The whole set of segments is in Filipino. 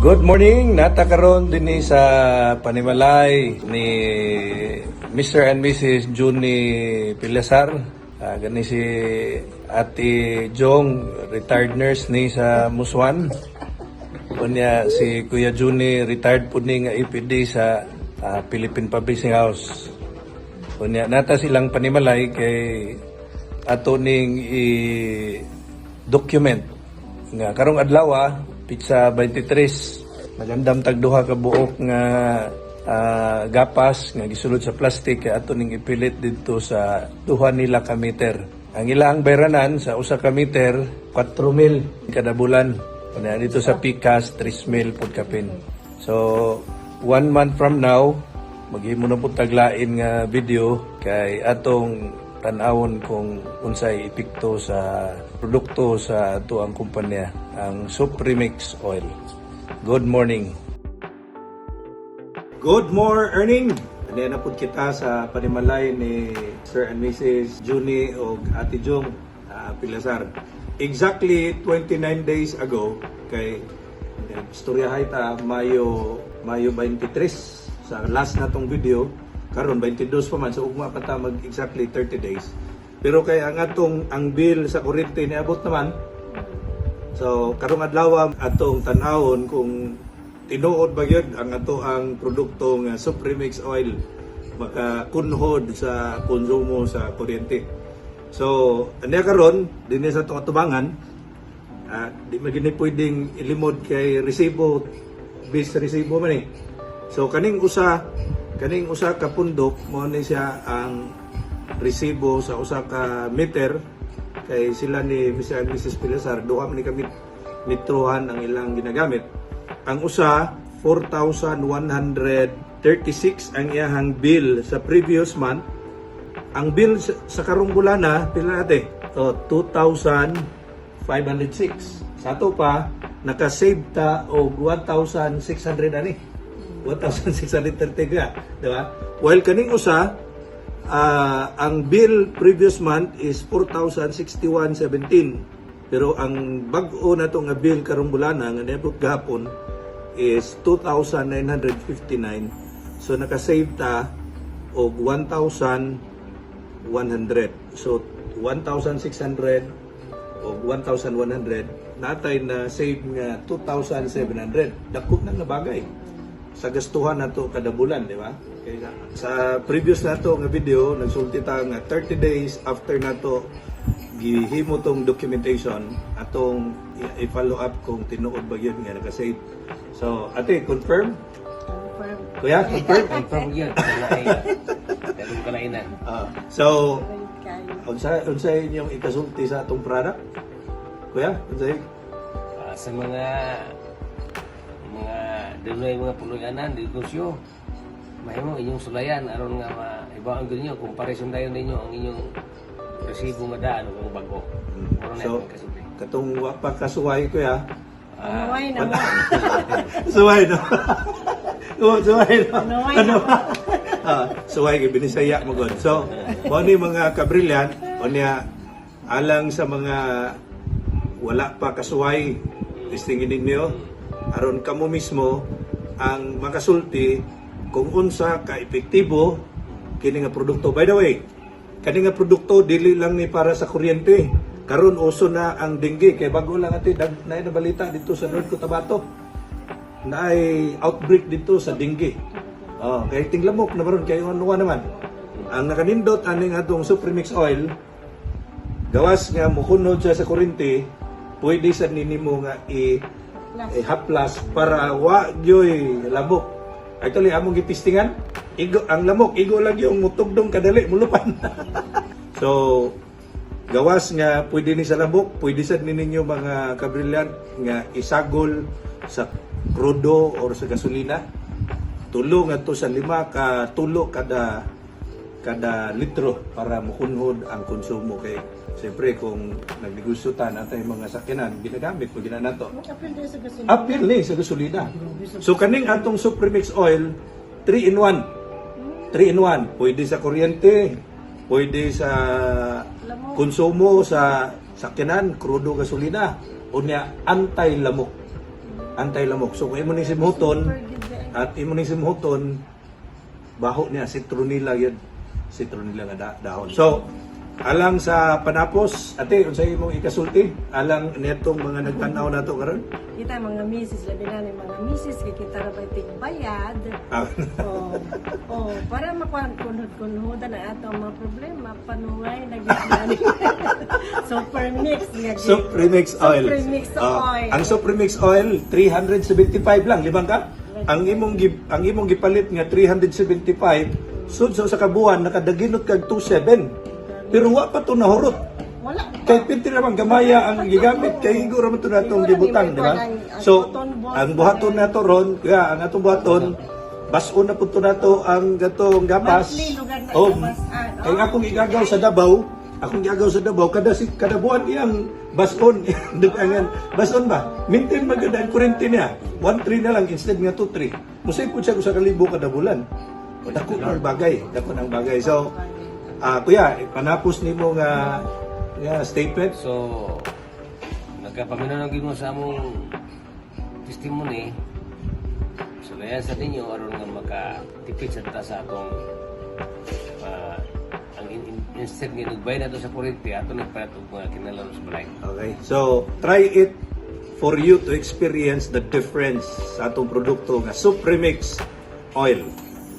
Good morning! Natakaroon din sa panimalay ni Mr. and Mrs. Junie Pilasar. Gani si Ate Jong, retired nurse ni sa Muswan. Kunya si Kuya Junie, retired po ni nga EPD sa Philippine Publishing House. Kunya nata silang panimalay kay ato ning i-document nga karong adlaw pizza 23 magandam tagduha ka buok nga gapas nga gisulod sa plastic kay ato ning ipilit didto sa duha nila ka meter. Ang ilang bayranan sa usa ka meter 4,000 kada bulan. Kunya dito sa Picas 3,000 pud kapin. So 1 month from now maghimo na pud taglain nga video kay atong tan-awon kung unsay epekto sa produkto sa ato ang kumpanya, ang Supremix Oil. Good morning. Good morning. Ano na po kita sa panimalay ni Sir and Mrs. Junie o Ate Jong Pilasar. Exactly 29 days ago, kay istoryahay ta Mayo 23 sa last natong video. Karon 22 pa man, so ugma pa ta mag exactly 30 days. Pero kay ang bill sa kuryente niabot naman. So karong adlaw atong tan-awon kung tinuod ba gyud ang ang produkto nga Supremix Oil makakunhod sa konsumo sa kuryente. So anya karon dinhi sa atong atubangan, di magini pwedeng ilimod kay resibo, bis resibo man eh. So kaning usa ka pundok mo ni siya ang resibo sa usa ka meter kay sila ni Mr. and Mrs. Pilasar duha man ni kami metrohan ang ilang ginagamit. Ang usa 4,136 ang iyahang bill sa previous month. Ang bill sa karong bulan pila nate? So 2,506. Sa ato pa naka-save ta og 1,600 ani. 1,630 ka, di ba? While kaning usa, ang bill previous month is 4,061.17. Pero ang bag-o na to nga bill karong bulana nga niabot gahapon is 2,959. So naka-save ta og 1,100. So 1,600 o 1,100 natay na save nga 2,700. Dako na nga bagay sa gastuhan nato kada bulan, di ba? Kaya sa previous nato nga video nagsulti ta nga 30 days after nato gihimo tong documentation atong i-follow up kung tinuod ba yun nga naka-save. So, ate, confirm? Confirm. Kuya, confirm? Confirm yun. Ganun kalainan. So, unsa inyong ikasulti sa atong product? Kuya, unsa Sa mga dinoy mga puluyanan, negosyo, mahimo inyong sulayan aron nga maibawaan gid ninyo kung pareson dayon ninyo ang inyong resibo nga daan kung bago. So, katong wa pa kasuway ko ya. Nuway na mo. Suway no. Oh, suway no. Nuway Ano? na Suway kay binisaya mo god. So, mo ni mga kabrilyan, unya alang sa mga wala pa kasuway, listingin ninyo aron kamo mismo ang makasulti kung unsa ka epektibo kini nga produkto. By the way, kani nga produkto dili lang ni para sa kuryente. Karon uso na ang dengue kay bago lang ati naay na balita dito sa North Cotabato. Naay outbreak dito sa dengue. Kay tinglamok na baron kay ano naman. Ang nakanindot aning atong Supremix Oil gawas nga mokunod siya sa kuryente, pwede sa ninimo nga haplas para wa gyoy lamok. Actually among gitistingan, ang lamok igo lang yung mutugdong kadali mulupan. So gawas nga pwede ni sa lamok, pwede sad ninyo mga kabrilyan nga isagol sa crudo or sa gasolina. Tulo nga to sa 5 ka tulo kada litro para makunhod ang konsumo kay siyempre kung nagnegosyo ta natay mga sakyanan ginagamit mo ginanato. Apil ni sa gasolina. So kaning atong Supremix Oil 3 in 1. 3 in 1, pwede sa kuryente, pwede sa konsumo sa sakyanan, crudo gasolina, unya anti-lamok. anti-lamok. So kung imo ni simhuton at imo ni simhuton baho niya citronella yun. Citronella nga dahon. So alang sa panapos, ate, unsay imong ikasulti? Alang netong mga nagtanaw nato karon? Kita mga misis, labi na ni mga misis, kay kita na ba tigbayad. Ah, Para makunod-kunod na ato ang mga problema, panuway, nagiglan. Super mix. Supremix oil. Supremix oil. Ang Supremix oil 375 lang, libang ka? Ang imong gipalit nga 375, sudso sa kabuan nakadaginot kag 27. Pero wa pa to nahurot. Wala. Kay pinti naman gamaya ang gigamit kay higo ra man to natong gibutang, di ba? So, ang buhaton nato ron, kaya ang atong buhaton bas-on na pud to nato ang gatong gapas. Monthly lugar na Oh, gapas. kay akong igagaw sa Davao, kada buwan iyang bas-on, dugangan. Bas-on ba? Maintain magud ang kuryente niya. 1.3 na lang instead nga 2.3. Musay pud siya sa kalibo kada bulan. O dako ang bagay. So, kuya, panapos nimo nga statement. So, nagkapaminaw mo sa among testimony, sulayan sa ninyo, aron nga makatipid sa ta sa atong ang instead nga nagbay na to sa kuryente, ato nagpalit og mga kinalaro sa balay. Okay. So, try it for you to experience the difference sa atong produkto nga Supremix oil.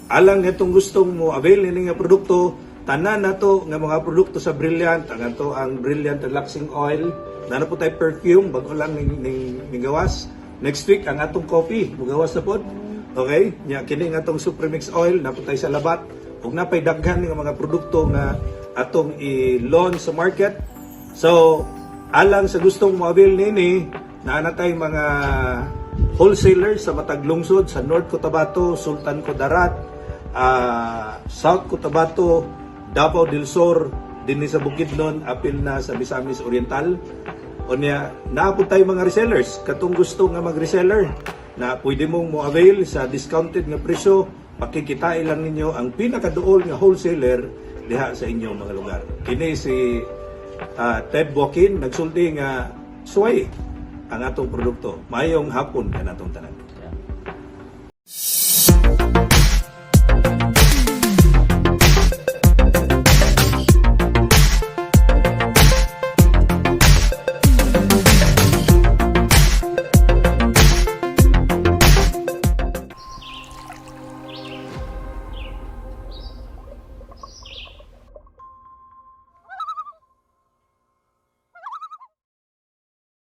Alang itong gustong mo avail ini nga produkto, tanan nato nga mga produkto sa Brilliant, ang Brilliant Relaxing Oil, na po tayo perfume, bago lang ning gawas. Next week, ang atong coffee, magawas na po. Okay? Nya, kini nga atong Supremix Oil, na po tayo sa labat. Huwag na pa'y daghan ng mga produkto nga atong i-launch sa market. So, alang sa gustong mo-avail nini, na tayong mga wholesalers sa matag lungsod, sa North Cotabato, Sultan Kudarat, South Cotabato, Davao del Sur, dinhi sa Bukidnon, apil na sa Misamis Oriental. O niya, naapod tayo mga resellers. Katong gusto nga mag-reseller, na pwede mong mo-avail sa discounted nga presyo, pakikitain lang ninyo ang pinakaduol nga wholesaler diha sa inyong mga lugar. Kini si Ted Boakin, nagsulti nga suway ang atong produkto. Mayong hapon ka natong tanan.